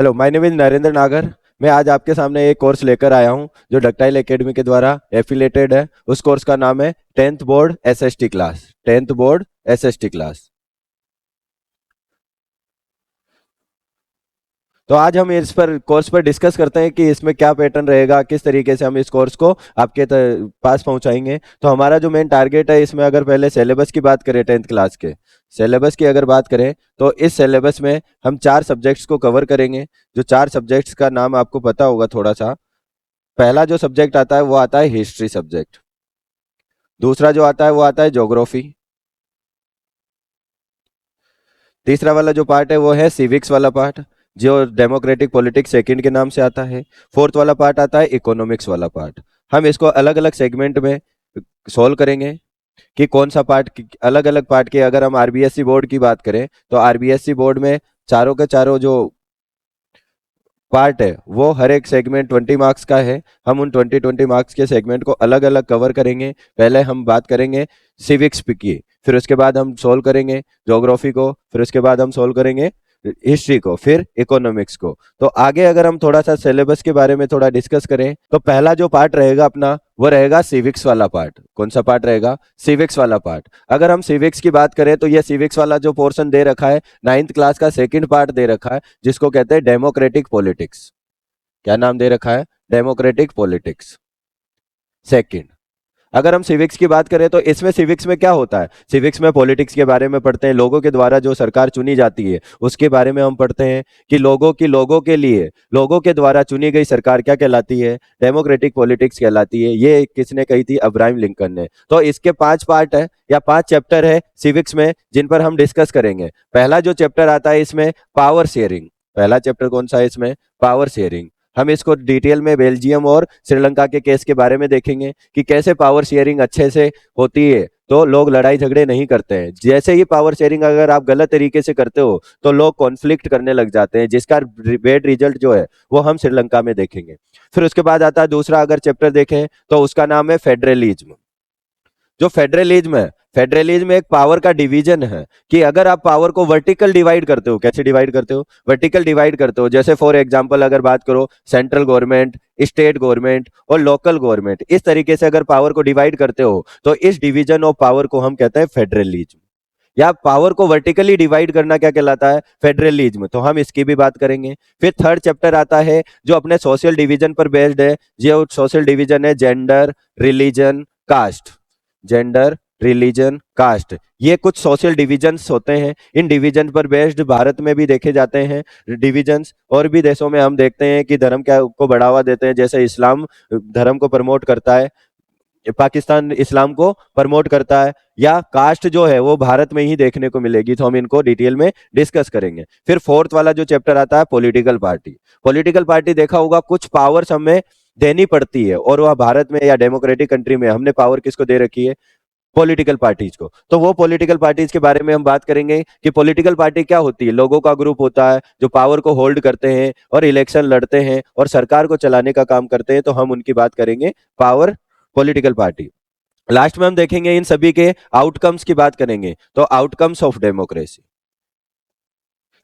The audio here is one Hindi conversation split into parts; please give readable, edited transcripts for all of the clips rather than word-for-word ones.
Hello, my name is Narendra नागर। मैं आज आपके सामने एक कोर्स लेकर आया हूं जो डक्टाइल एकेडमी के द्वारा एफिलेटेड है। उस कोर्स का नाम है 10th board SST class. 10th board SST class. तो आज हम इस पर कोर्स पर डिस्कस करते हैं कि इसमें क्या पैटर्न रहेगा, किस तरीके से हम इस कोर्स को आपके पास पहुंचाएंगे। तो हमारा जो मेन टारगेट है इसमें, अगर पहले सिलेबस की बात करें, 10th क्लास के सिलेबस की अगर बात करें, तो इस सिलेबस में हम 4 सब्जेक्ट्स को कवर करेंगे। जो 4 सब्जेक्ट्स का नाम आपको पता होगा थोड़ा सा। पहला जो सब्जेक्ट आता है वो आता है हिस्ट्री सब्जेक्ट। दूसरा जो आता है वो आता है ज्योग्राफी। तीसरा वाला जो पार्ट है वो है सिविक्स वाला पार्ट, जो डेमोक्रेटिक पॉलिटिक्स सेकंड के नाम से आता है। फोर्थ वाला पार्ट आता है इकोनॉमिक्स वाला पार्ट। हम इसको अलग अलग सेगमेंट में सोल्व करेंगे कि कौन सा पार्ट, अलग अलग पार्ट के। अगर हम आरबीएससी बोर्ड की बात करें तो आरबीएससी बोर्ड में चारों के चारों जो पार्ट है वो हर एक सेगमेंट 20 मार्क्स का है। हम उन 20 मार्क्स के सेगमेंट को अलग अलग कवर करेंगे। पहले हम बात करेंगे सिविक्स की, फिर उसके बाद हम सोल्व करेंगे ज्योग्राफी को, फिर उसके बाद हम सोल्व करेंगे हिस्ट्री को, फिर इकोनॉमिक्स को। तो आगे अगर हम थोड़ा सा सिलेबस के बारे में थोड़ा डिस्कस करें तो पहला जो पार्ट रहेगा अपना वो रहेगा सिविक्स वाला पार्ट। कौन सा पार्ट रहेगा? सिविक्स वाला पार्ट। अगर हम सिविक्स की बात करें तो ये सिविक्स वाला जो पोर्शन दे रखा है, 9th क्लास का सेकंड पार्ट दे रखा है, जिसको कहते हैं डेमोक्रेटिक पॉलिटिक्स। क्या नाम दे रखा है? Democratic politics second. अगर हम सिविक्स की बात करें तो इसमें सिविक्स में क्या होता है? सिविक्स में पॉलिटिक्स के बारे में पढ़ते हैं, लोगों के द्वारा जो सरकार चुनी जाती है उसके बारे में हम पढ़ते हैं कि लोगों के लिए, लोगों के द्वारा चुनी गई सरकार क्या कहलाती है? डेमोक्रेटिक पॉलिटिक्स कहलाती है। ये किसने कही थी? अब्राहम लिंकन ने। तो इसके 5 पार्ट है या 5 चैप्टर है सिविक्स में, जिन पर हम डिस्कस करेंगे। पहला जो चैप्टर आता है इसमें पावर शेयरिंग। पहला चैप्टर कौन सा है इसमें? Power sharing. हम इसको डिटेल में बेल्जियम और श्रीलंका के केस के बारे में देखेंगे कि कैसे पावर शेयरिंग अच्छे से होती है तो लोग लड़ाई झगड़े नहीं करते हैं। जैसे ही पावर शेयरिंग अगर आप गलत तरीके से करते हो तो लोग कॉन्फ्लिक्ट करने लग जाते हैं, जिसका बैड रिजल्ट जो है वो हम श्रीलंका में देखेंगे। फिर उसके बाद आता है दूसरा अगर चैप्टर देखें तो उसका नाम है फेडरलिज्म। जो फेडरलिज्म है, फेडरलिज्म एक पावर का डिवीजन है कि अगर आप पावर को वर्टिकल डिवाइड करते हो, कैसे डिवाइड करते हो? वर्टिकल डिवाइड करते हो। जैसे फॉर एग्जांपल अगर बात करो, सेंट्रल गवर्नमेंट, स्टेट गवर्नमेंट और लोकल गवर्नमेंट, इस तरीके से अगर पावर को डिवाइड करते हो तो इस डिवीजन ऑफ पावर को हम कहते हैं फेडरलिज्म। या पावर को वर्टिकली डिवाइड करना क्या कहलाता है? फेडरलिज्म। तो हम इसकी भी बात करेंगे। फिर थर्ड चैप्टर आता है जो अपने सोशल डिवीजन पर बेस्ड है। जो सोशल डिवीजन है gender, religion, caste. Gender, religion, caste, ये कुछ सोशल डिविजन्स होते हैं। इन डिवीजन पर बेस्ड भारत में भी देखे जाते हैं डिविजन्स, और भी देशों में हम देखते हैं कि धर्म क्या को बढ़ावा देते हैं। जैसे इस्लाम धर्म को प्रमोट करता है, पाकिस्तान इस्लाम को प्रमोट करता है, या कास्ट जो है वो भारत में ही देखने को मिलेगी। तो हम इनको डिटेल में डिस्कस करेंगे। फिर फोर्थ वाला जो चैप्टर आता है पॉलिटिकल पार्टी। पॉलिटिकल पार्टी देखा होगा, कुछ पावर्स हमें देनी पड़ती है, और वह भारत में या डेमोक्रेटिक कंट्री में हमने पावर किसको दे रखी है? पॉलिटिकल पार्टीज को। तो वो पॉलिटिकल पार्टीज के बारे में हम बात करेंगे कि पॉलिटिकल पार्टी क्या होती है। लोगों का ग्रुप होता है जो पावर को होल्ड करते हैं और इलेक्शन लड़ते हैं और सरकार को चलाने का काम करते हैं। तो हम उनकी बात करेंगे, पावर, पॉलिटिकल पार्टी। लास्ट में हम देखेंगे इन सभी के आउटकम्स की बात करेंगे, तो आउटकम्स ऑफ डेमोक्रेसी,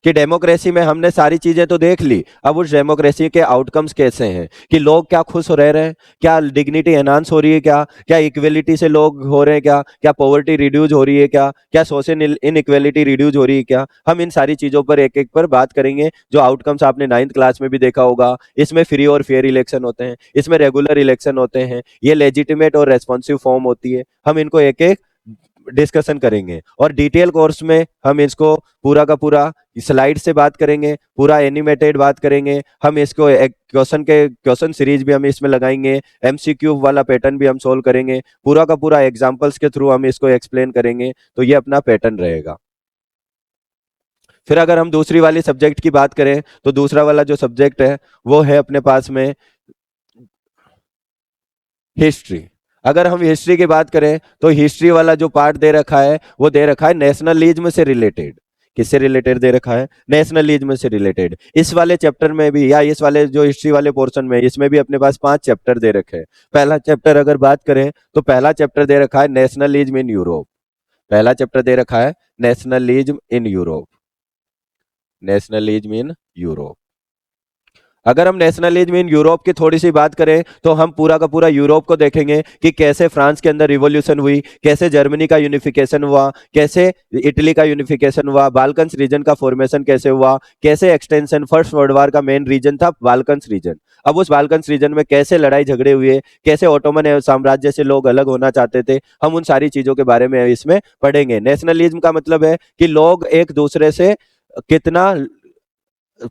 कि डेमोक्रेसी में हमने सारी चीजें तो देख ली, अब उस डेमोक्रेसी के आउटकम्स कैसे हैं, कि लोग क्या खुश हो रह रहे हैं, क्या डिग्निटी एनहांस हो रही है, क्या क्या इक्वलिटी से लोग हो रहे हैं, क्या क्या पॉवर्टी रिड्यूज हो रही है, क्या क्या सोशल इनइक्वलिटी रिड्यूज हो रही है, क्या। हम इन सारी चीजों पर एक एक पर बात करेंगे। जो आउटकम्स आपने 9th क्लास में भी देखा होगा, इसमें फ्री और फेयर इलेक्शन होते हैं, इसमें रेगुलर इलेक्शन होते हैं, ये लेजिटिमेट और रेस्पॉन्सिव फॉर्म होती है। हम इनको एक एक डिस्कशन करेंगे, और डिटेल कोर्स में हम इसको पूरा का पूरा स्लाइड से बात करेंगे, पूरा एनिमेटेड बात करेंगे। हम इसको एक क्वेश्चन सीरीज भी हम इसमें लगाएंगे, एमसीक्यू वाला पैटर्न भी हम सोल्व करेंगे, पूरा का पूरा एग्जांपल्स के थ्रू हम इसको एक्सप्लेन करेंगे। तो ये अपना पैटर्न रहेगा। फिर अगर हम दूसरी वाली सब्जेक्ट की बात करें तो दूसरा वाला जो सब्जेक्ट है वो है अपने पास में हिस्ट्री। अगर हम हिस्ट्री की बात करें तो हिस्ट्री वाला जो पार्ट दे रखा है वो दे रखा है नेशनलिज्म से रिलेटेड। किससे रिलेटेड दे रखा है? नेशनलिज्म से रिलेटेड। इस वाले चैप्टर में भी, या इस वाले जो हिस्ट्री वाले पोर्शन में, इसमें भी अपने पास 5 चैप्टर दे रखे हैं। पहला चैप्टर अगर बात करें तो पहला चैप्टर दे रखा है नेशनलिज्म इन यूरोप। पहला चैप्टर दे रखा है nationalism in Europe. Nationalism in Europe. अगर हम नेशनलिज्म इन यूरोप की थोड़ी सी बात करें तो हम पूरा का पूरा यूरोप को देखेंगे कि कैसे फ्रांस के अंदर रिवॉल्यूशन हुई, कैसे जर्मनी का यूनिफिकेशन हुआ, कैसे इटली का यूनिफिकेशन हुआ, बाल्कन्स रीजन का फॉर्मेशन कैसे हुआ, कैसे एक्सटेंशन, फर्स्ट वर्ल्ड वार का मेन रीजन था बाल्कन्स रीजन। अब उस बाल्कन्स रीजन में कैसे लड़ाई झगड़े हुए, कैसे ओटोमन साम्राज्य से लोग अलग होना चाहते थे, हम उन सारी चीजों के बारे में इसमें पढ़ेंगे। नेशनलिज्म का मतलब है कि लोग एक दूसरे से कितना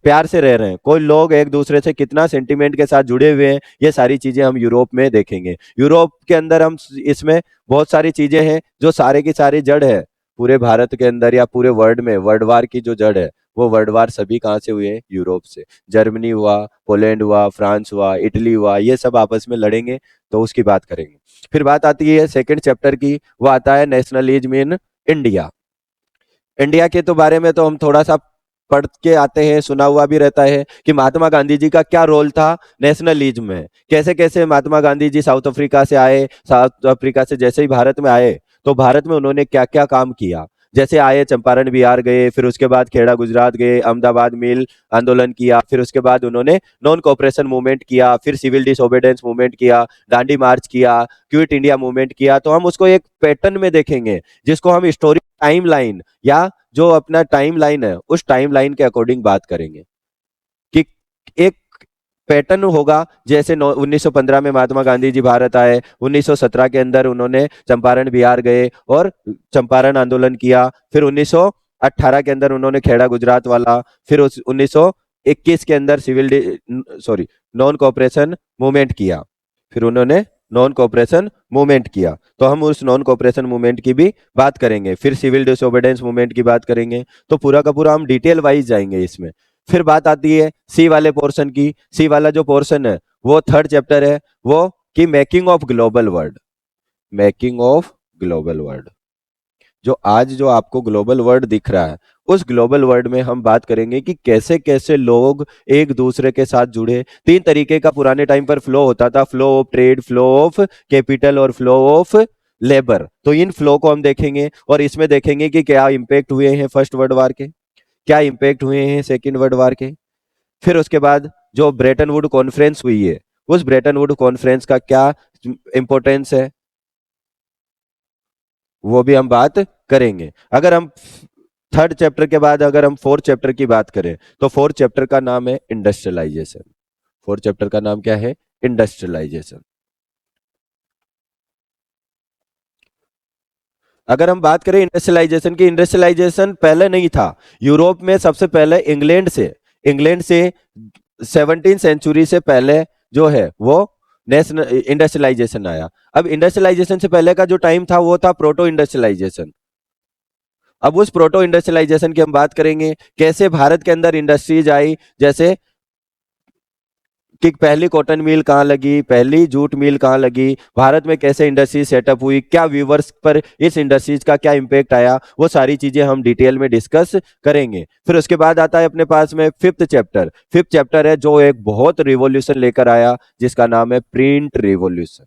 प्यार से रह रहे हैं, कोई लोग एक दूसरे से कितना सेंटिमेंट के साथ जुड़े हुए हैं, ये सारी चीजें हम यूरोप में देखेंगे। यूरोप के अंदर हम इसमें बहुत सारी चीजें हैं जो सारे की सारी जड़ है पूरे भारत के अंदर या पूरे वर्ल्ड में। वर्ल्ड वार की जो जड़ है वो वर्ल्ड वार सभी कहाँ से हुए हैं? यूरोप से। जर्मनी हुआ, पोलैंड हुआ, फ्रांस हुआ, इटली हुआ, ये सब आपस में लड़ेंगे तो उसकी बात करेंगे। फिर बात आती है सेकेंड चैप्टर की, वो आता है नेशनलिज्म इन इंडिया। इंडिया के तो बारे में तो हम थोड़ा सा पढ़ के आते हैं, सुना हुआ भी रहता है कि महात्मा गांधी जी का क्या रोल था नेशनलिज्म में। कैसे कैसे महात्मा गांधी जी साउथ अफ्रीका से आए, साउथ अफ्रीका से जैसे ही भारत में आए तो भारत में उन्होंने क्या क्या काम किया। जैसे आए चंपारण बिहार गए, फिर उसके बाद खेड़ा गुजरात गए, अहमदाबाद मिल आंदोलन किया, फिर उसके बाद उन्होंने नॉन कोऑपरेशन मूवमेंट किया, फिर सिविल डिसोबीडियंस मूवमेंट किया, दांडी मार्च किया, क्विट इंडिया मूवमेंट किया। तो हम उसको एक पैटर्न में देखेंगे जिसको हम स्टोरी टाइम लाइन या जो अपना टाइम लाइन है उस टाइम लाइन के अकॉर्डिंग बात करेंगे कि एक पैटर्न होगा। जैसे 1915 में महात्मा गांधी जी भारत आए, 1917 के अंदर उन्होंने चंपारण बिहार गए और चंपारण आंदोलन किया, फिर 1918 के अंदर उन्होंने खेड़ा गुजरात वाला, फिर 1921 के अंदर नॉन कोऑपरेशन मूवमेंट किया, फिर उन्होंने नॉन कोऑपरेशन मूवमेंट किया। तो हम उस नॉन कोऑपरेशन मूवमेंट की भी बात करेंगे, फिर सिविल डिसोबीडियंस मूवमेंट की बात करेंगे। तो पूरा का पूरा हम डिटेल वाइज जाएंगे इसमें। फिर बात आती है सी वाले पोर्शन की। सी वाला जो पोर्शन है वो थर्ड चैप्टर है, वो कि making of global world. Making of global world, जो आज जो आपको ग्लोबल वर्ल्ड दिख रहा है उस ग्लोबल वर्ल्ड में हम बात करेंगे कि कैसे कैसे लोग एक दूसरे के साथ जुड़े। तीन तरीके का पुराने टाइम पर फ्लो होता था, flow of trade, flow of capital और फ्लो ऑफ लेबर। तो इन फ्लो को हम देखेंगे और इसमें देखेंगे कि क्या इम्पेक्ट हुए हैं फर्स्ट वर्ल्ड वार के, क्या इम्पेक्ट हुए हैं सेकेंड वर्ल्ड वार के। फिर उसके बाद जो ब्रेटन वुड कॉन्फ्रेंस हुई है उस ब्रेटन वुड कॉन्फ्रेंस का क्या इंपॉर्टेंस है वो भी हम बात करेंगे। अगर हम थर्ड चैप्टर के बाद अगर हम फोर्थ चैप्टर की बात करें तो फोर्थ चैप्टर का नाम है इंडस्ट्रियलाइजेशन। फोर्थ चैप्टर का नाम क्या है? इंडस्ट्रियलाइजेशन। अगर हम बात करें इंडस्ट्रियलाइजेशन की, इंडस्ट्रियलाइजेशन पहले नहीं था। यूरोप में सबसे पहले इंग्लैंड से 17 सेंचुरी से पहले जो है वो नेशनल इंडस्ट्रियलाइजेशन आया। अब इंडस्ट्रियलाइजेशन से पहले का जो टाइम था वो था प्रोटो इंडस्ट्रियलाइजेशन। अब उस प्रोटो इंडस्ट्रियलाइजेशन की हम बात करेंगे, कैसे भारत के अंदर इंडस्ट्रीज आई। जैसे कि पहली कॉटन मिल कहाँ लगी, पहली जूट मिल कहाँ लगी, भारत में कैसे इंडस्ट्री सेटअप हुई, क्या व्यूवर्स पर इस इंडस्ट्रीज का क्या इम्पेक्ट आया, वो सारी चीजें हम डिटेल में डिस्कस करेंगे। फिर उसके बाद आता है अपने पास में फिफ्थ चैप्टर। फिफ्थ चैप्टर है जो एक बहुत रिवॉल्यूशन लेकर आया जिसका नाम है प्रिंट रिवॉल्यूशन।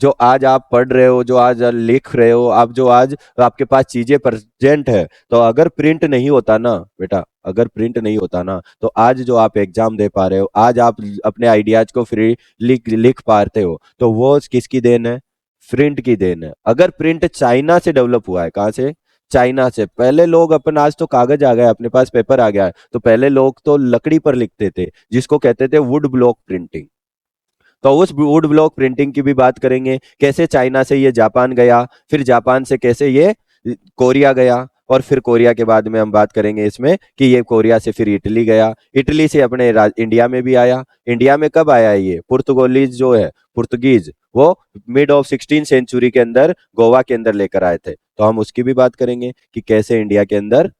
जो आज आप पढ़ रहे हो, जो आज लिख रहे हो आप, जो आज आपके पास चीजें प्रेजेंट है, तो अगर प्रिंट नहीं होता ना बेटा, अगर प्रिंट नहीं होता ना तो आज जो आप एग्जाम दे पा रहे हो, आज आप अपने आइडियाज को फ्री लिख लिख पाते हो, तो वो किसकी देन है? प्रिंट की देन है। अगर प्रिंट चाइना से डेवलप हुआ है, कहाँ से? चाइना से। पहले लोग अपन, आज तो कागज आ गया, अपने पास पेपर आ गया है, तो पहले लोग तो लकड़ी पर लिखते थे जिसको कहते थे वुड ब्लॉक प्रिंटिंग। तो उस वुड ब्लॉक प्रिंटिंग की भी बात करेंगे, कैसे चाइना से ये जापान गया, फिर जापान से कैसे ये कोरिया गया, और फिर कोरिया के बाद में हम बात करेंगे इसमें कि ये कोरिया से फिर इटली गया, इटली से अपने इंडिया में भी आया। इंडिया में कब आया ये? पुर्तगालीज जो है, पुर्तगीज, वो मिड ऑफ 16 सेंचुरी के अंदर गोवा के अंदर लेकर आए थे। तो हम उसकी भी बात करेंगे कि कैसे इंडिया के अंदर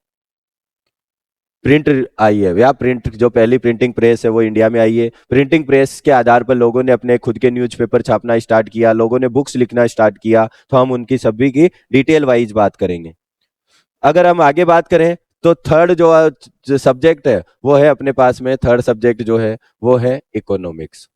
प्रिंट आई है, या प्रिंट जो पहली प्रिंटिंग प्रेस है वो इंडिया में आई है। प्रिंटिंग प्रेस के आधार पर लोगों ने अपने खुद के न्यूज़पेपर छापना स्टार्ट किया, लोगों ने बुक्स लिखना स्टार्ट किया। तो हम उनकी सभी की डिटेल वाइज बात करेंगे। अगर हम आगे बात करें तो थर्ड जो सब्जेक्ट है वो है अपने पास में, थर्ड सब्जेक्ट जो है वो है इकोनॉमिक्स।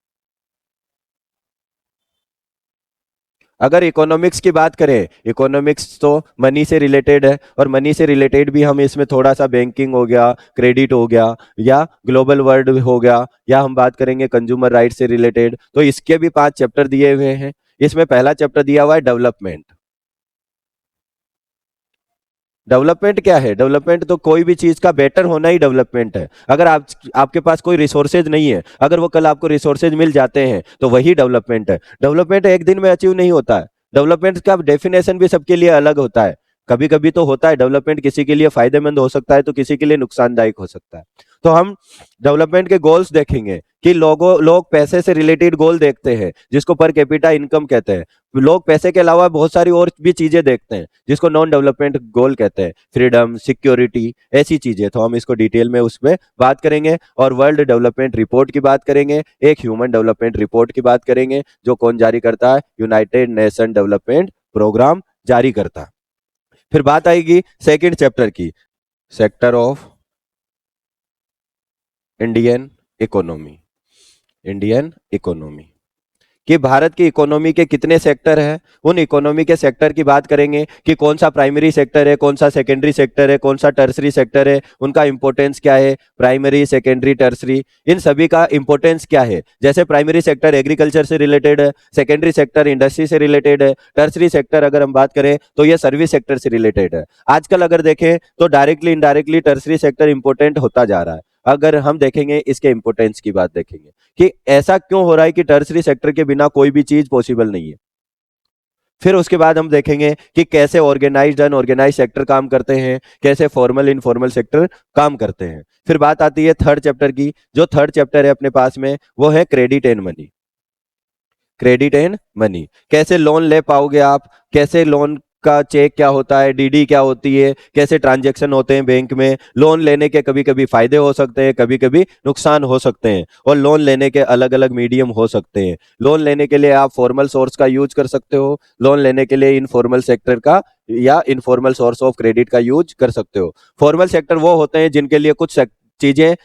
अगर इकोनॉमिक्स की बात करें, इकोनॉमिक्स तो मनी से रिलेटेड है, और मनी से रिलेटेड भी हम इसमें थोड़ा सा बैंकिंग हो गया, क्रेडिट हो गया, या ग्लोबल वर्ल्ड हो गया, या हम बात करेंगे कंज्यूमर राइट से रिलेटेड, तो इसके भी 5 चैप्टर दिए हुए हैं। इसमें पहला चैप्टर दिया हुआ है डेवलपमेंट। डेवलपमेंट क्या है? डेवलपमेंट तो कोई भी चीज का बेटर होना ही डेवलपमेंट है। अगर आप आपके पास कोई रिसोर्सेज नहीं है, अगर वो कल आपको रिसोर्सेज मिल जाते हैं, तो वही डेवलपमेंट है। डेवलपमेंट एक दिन में अचीव नहीं होता है। डेवलपमेंट का डेफिनेशन भी सबके लिए अलग होता है। कभी कभी तो होता है डेवलपमेंट किसी के लिए फायदेमंद हो सकता है, तो किसी के लिए नुकसानदायक हो सकता है। तो हम डेवलपमेंट के गोल्स देखेंगे कि लोग पैसे से रिलेटेड गोल देखते हैं, जिसको पर कैपिटा इनकम कहते हैं। लोग पैसे के अलावा बहुत सारी और भी चीजें देखते हैं, जिसको नॉन डेवलपमेंट गोल कहते हैं, फ्रीडम, सिक्योरिटी, ऐसी चीजें। तो हम इसको डिटेल में उसमें बात करेंगे, और वर्ल्ड डेवलपमेंट रिपोर्ट की बात करेंगे, एक ह्यूमन डेवलपमेंट रिपोर्ट की बात करेंगे, जो कौन जारी करता है? यूनाइटेड नेशन डेवलपमेंट प्रोग्राम जारी करता है। फिर बात आएगी सेकंड चैप्टर की, sector of Indian economy. Indian economy कि भारत की इकोनॉमी के कितने सेक्टर हैं, उन इकोनॉमी के सेक्टर की बात करेंगे कि कौन सा प्राइमरी सेक्टर है, कौन सा सेकेंडरी सेक्टर है, कौन सा टर्सरी सेक्टर है, उनका इंपॉर्टेंस क्या है, प्राइमरी, सेकेंडरी, टर्सरी, इन सभी का इंपॉर्टेंस क्या है। जैसे प्राइमरी सेक्टर एग्रीकल्चर से रिलेटेड है, सेकेंडरी सेक्टर इंडस्ट्री से रिलेटेड है, टर्सरी सेक्टर अगर हम बात करें तो ये सर्विस सेक्टर से रिलेटेड है। आजकल अगर देखें तो directly indirectly tertiary sector important होता जा रहा है। अगर हम देखेंगे इसके इंपॉर्टेंस की बात देखेंगे कि ऐसा क्यों हो रहा है कि टर्सरी सेक्टर के बिना कोई भी चीज पॉसिबल नहीं है। फिर उसके बाद हम देखेंगे कि कैसे ऑर्गेनाइज्ड अनऑर्गेनाइज सेक्टर काम करते हैं, कैसे फॉर्मल इनफॉर्मल सेक्टर काम करते हैं। फिर बात आती है थर्ड चैप्टर की। जो थर्ड चैप्टर है अपने पास में, वो है credit and money. Credit and money, कैसे लोन ले पाओगे आप, कैसे लोन का चेक क्या होता है, डीडी क्या होती है, कैसे ट्रांजैक्शन होते हैं बैंक में, लोन लेने के कभी कभी फायदे हो सकते हैं, कभी कभी नुकसान हो सकते हैं, और लोन लेने के अलग अलग मीडियम हो सकते हैं। लोन लेने के लिए आप फॉर्मल सोर्स का यूज कर सकते हो, लोन लेने के लिए इनफॉर्मल सेक्टर का या इनफॉर्मल सोर्स ऑफ क्रेडिट का यूज कर सकते हो। फॉर्मल सेक्टर वो होते हैं जिनके लिए कुछ चीजें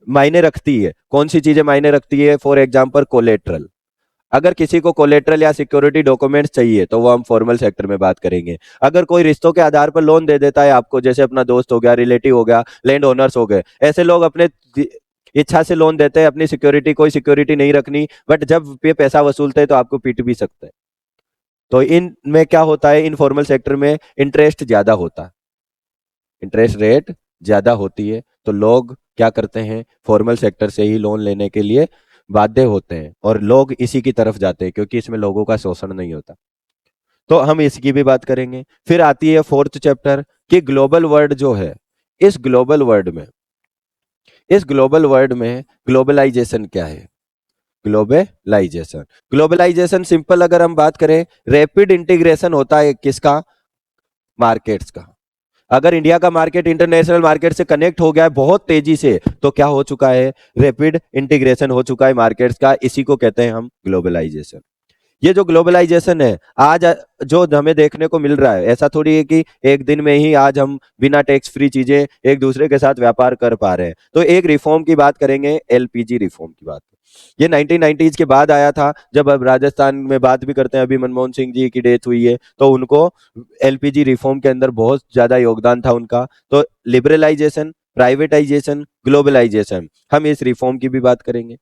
मायने रखती है। कौन सी चीजें मायने रखती है? For example collateral. अगर किसी को कोलेट्रल या सिक्योरिटी डॉक्यूमेंट्स चाहिए तो वो हम फॉर्मल सेक्टर में बात करेंगे। अगर कोई रिश्तों के आधार पर लोन दे देता है आपको, जैसे अपना दोस्त हो गया, रिलेटिव हो गया, लैंड ओनर्स हो गए, ऐसे लोग अपने इच्छा से लोन देते हैं, अपनी सिक्योरिटी कोई सिक्योरिटी नहीं रखनी, बट जब ये पैसा वसूलते हैं तो आपको पीट भी सकते हैं। तो इन में क्या होता है, इनफॉर्मल सेक्टर में इंटरेस्ट ज्यादा होता है, इंटरेस्ट रेट ज्यादा होती है, तो लोग क्या करते हैं, फॉर्मल सेक्टर से ही लोन लेने के लिए बाध्य होते हैं, और लोग इसी की तरफ जाते हैं क्योंकि इसमें लोगों का शोषण नहीं होता। तो हम इसकी भी बात करेंगे। फिर आती है फोर्थ चैप्टर कि ग्लोबल वर्ल्ड जो है, इस ग्लोबल वर्ल्ड में इस ग्लोबल वर्ल्ड में ग्लोबलाइजेशन क्या है। ग्लोबलाइजेशन, ग्लोबलाइजेशन सिंपल अगर हम बात करें, रैपिड इंटीग्रेशन होता है किसका? मार्केट्स का। अगर इंडिया का मार्केट इंटरनेशनल मार्केट से कनेक्ट हो गया है बहुत तेजी से, तो क्या हो चुका है? रैपिड इंटीग्रेशन हो चुका है मार्केट्स का। इसी को कहते हैं हम ग्लोबलाइजेशन। ये जो ग्लोबलाइजेशन है आज जो हमें देखने को मिल रहा है, ऐसा थोड़ी है कि एक दिन में ही आज हम बिना टैक्स फ्री चीजें एक दूसरे के साथ व्यापार कर पा रहे हैं। तो एक रिफॉर्म की बात करेंगे, एलपीजी रिफॉर्म की बात। ये 1990s के बाद आया था। जब अब राजस्थान में बात भी करते हैं, अभी मनमोहन सिंह जी की डेथ हुई है, तो उनको एलपीजी रिफॉर्म के अंदर बहुत ज्यादा योगदान था उनका। तो लिबरलाइजेशन, प्राइवेटाइजेशन, ग्लोबलाइजेशन, हम इस रिफॉर्म की भी बात करेंगे।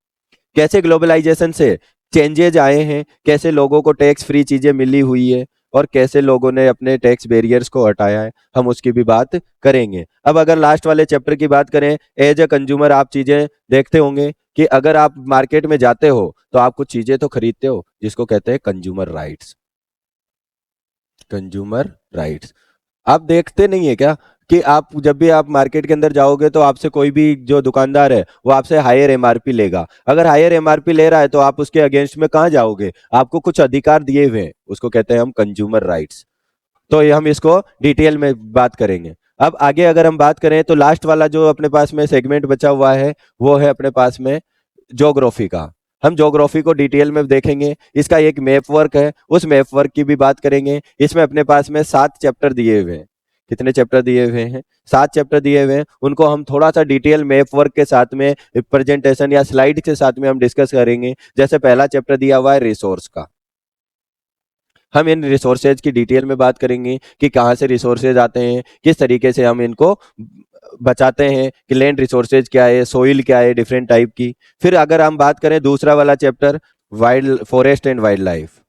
कैसे ग्लोबलाइजेशन से चेंजेज आए हैं, कैसे लोगों को टैक्स फ्री चीजें मिली हुई है, और कैसे लोगों ने अपने टैक्स बैरियर्स को हटाया है, हम उसकी भी बात करेंगे। अब अगर लास्ट वाले चैप्टर की बात करें, एज ए कंज्यूमर आप चीजें देखते होंगे कि अगर आप मार्केट में जाते हो तो आप कुछ चीजें तो खरीदते हो, जिसको कहते हैं कंज्यूमर राइट्स। कंज्यूमर राइट्स, आप देखते नहीं है क्या कि आप जब भी आप मार्केट के अंदर जाओगे तो आपसे कोई भी जो दुकानदार है वो आपसे हायर एमआरपी लेगा। अगर हायर एमआरपी ले रहा है तो आप उसके अगेंस्ट में कहाँ जाओगे? आपको कुछ अधिकार दिए हुए हैं, उसको कहते हैं हम कंज्यूमर राइट्स। तो ये हम इसको डिटेल में बात करेंगे। अब आगे अगर हम बात करें तो लास्ट वाला जो अपने पास में सेगमेंट बचा हुआ है, वो है अपने पास में ज्योग्राफी का। हम ज्योग्राफी को डिटेल में देखेंगे, इसका एक मैप वर्क है, उस मैप वर्क की भी बात करेंगे। इसमें अपने पास में 7 चैप्टर दिए हुए हैं। कितने चैप्टर दिए हुए हैं? 7 चैप्टर दिए हुए हैं। उनको हम थोड़ा सा डिटेल मैप वर्क के साथ में, प्रेजेंटेशन या स्लाइड के साथ में हम डिस्कस करेंगे। जैसे पहला चैप्टर दिया हुआ है रिसोर्स का। हम इन रिसोर्सेज की डिटेल में बात करेंगे कि कहाँ से रिसोर्सेज आते हैं, किस तरीके से हम इनको बचाते हैं, कि लैंड रिसोर्सेज क्या है, सोइल क्या है डिफरेंट टाइप की। फिर अगर हम बात करें दूसरा वाला chapter, wild forest and wild life,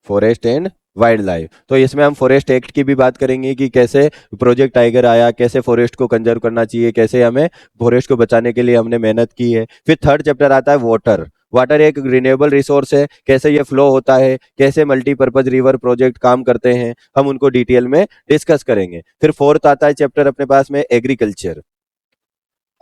forest and wild life, तो इसमें हम फॉरेस्ट एक्ट की भी बात करेंगे कि कैसे प्रोजेक्ट टाइगर आया, कैसे फॉरेस्ट को कंजर्व करना चाहिए, कैसे हमें फॉरेस्ट को बचाने के लिए हमने मेहनत की है। फिर थर्ड चैप्टर आता है वाटर। वाटर एक रिन्यूएबल रिसोर्स है, कैसे ये फ्लो होता है, कैसे मल्टीपर्पज रिवर प्रोजेक्ट काम करते हैं, हम उनको डिटेल में डिस्कस करेंगे। फिर फोर्थ आता है चैप्टर अपने पास में एग्रीकल्चर।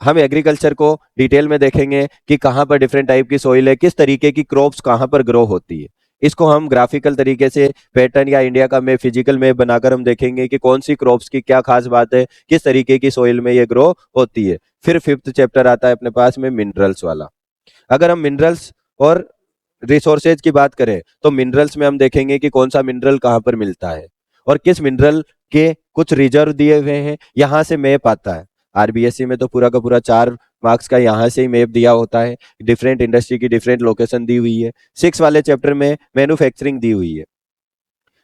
हम एग्रीकल्चर को डिटेल में देखेंगे कि कहाँ पर डिफरेंट टाइप की सोइल है, किस तरीके की क्रॉप्स कहाँ पर ग्रो होती है। इसको हम ग्राफिकल तरीके से पैटर्न या इंडिया का मैप, फिजिकल मैप बनाकर हम देखेंगे कि कौन सी क्रॉप्स की क्या खास बात है, किस तरीके की सोइल में ये ग्रो होती है। फिर फिफ्थ चैप्टर आता है अपने पास में मिनरल्स वाला। अगर हम मिनरल्स और रिसोर्सेज की बात करें तो मिनरल्स में हम देखेंगे कि कौन सा मिनरल कहाँ पर मिलता है और किस मिनरल के कुछ रिजर्व दिए हुए हैं, यहाँ से मैप आता है। आरबीएससी में तो पूरा का पूरा 4 मार्क्स का यहाँ से ही मैप दिया होता है, डिफरेंट इंडस्ट्री की डिफरेंट लोकेशन दी हुई है। 6 वाले चैप्टर में मैन्युफैक्चरिंग दी हुई है।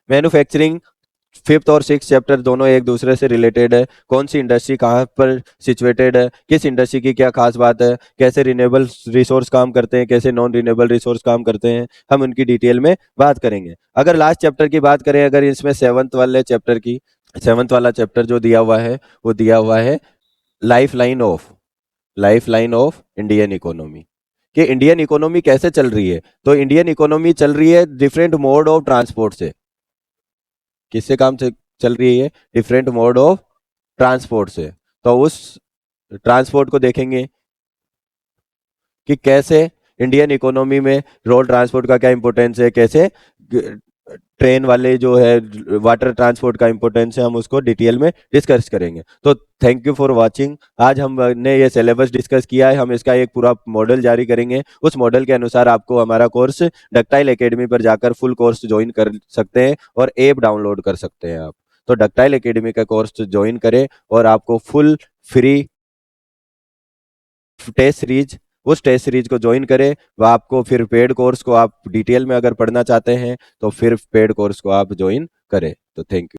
मैन्युफैक्चरिंग फिफ्थ और सिक्स चैप्टर दोनों एक दूसरे से रिलेटेड है, कौन सी इंडस्ट्री कहाँ पर सिचुएटेड है, किस इंडस्ट्री की क्या खास बात है, कैसे रिन्यूएबल रिसोर्स काम करते हैं, कैसे नॉन रिन्यूएबल रिसोर्स काम करते हैं, हम उनकी डिटेल में बात करेंगे। अगर लास्ट चैप्टर की बात करें, अगर इसमें सेवंथ वाले चैप्टर की, सेवंथ वाला चैप्टर जो दिया हुआ है वो दिया हुआ है life line of Indian economy, कि इंडियन इकोनॉमी कैसे चल रही है। तो इंडियन इकोनॉमी चल रही है डिफरेंट मोड ऑफ ट्रांसपोर्ट से। किससे काम चल रही है? डिफरेंट मोड ऑफ ट्रांसपोर्ट से। तो उस ट्रांसपोर्ट को देखेंगे कि कैसे इंडियन इकोनॉमी में रोड ट्रांसपोर्ट का क्या इंपॉर्टेंस है, कैसे ट्रेन वाले जो है वाटर ट्रांसपोर्ट का इंपॉर्टेंस है, हम उसको डिटेल में डिस्कस करेंगे। तो थैंक यू फॉर वाचिंग। आज हमने ये सिलेबस डिस्कस किया है, हम इसका एक पूरा मॉडल जारी करेंगे। उस मॉडल के अनुसार आपको हमारा कोर्स डक्टाइल एकेडमी पर जाकर फुल कोर्स ज्वाइन कर सकते हैं और ऐप डाउनलोड कर सकते हैं आप। तो डक्टाइल एकेडमी का कोर्स ज्वाइन करें और आपको फुल फ्री टेस्ट सीरीज, उस टेस्ट सीरीज को ज्वाइन करें। वह आपको फिर पेड कोर्स को आप डिटेल में अगर पढ़ना चाहते हैं तो फिर पेड कोर्स को आप ज्वाइन करें। तो थैंक यू।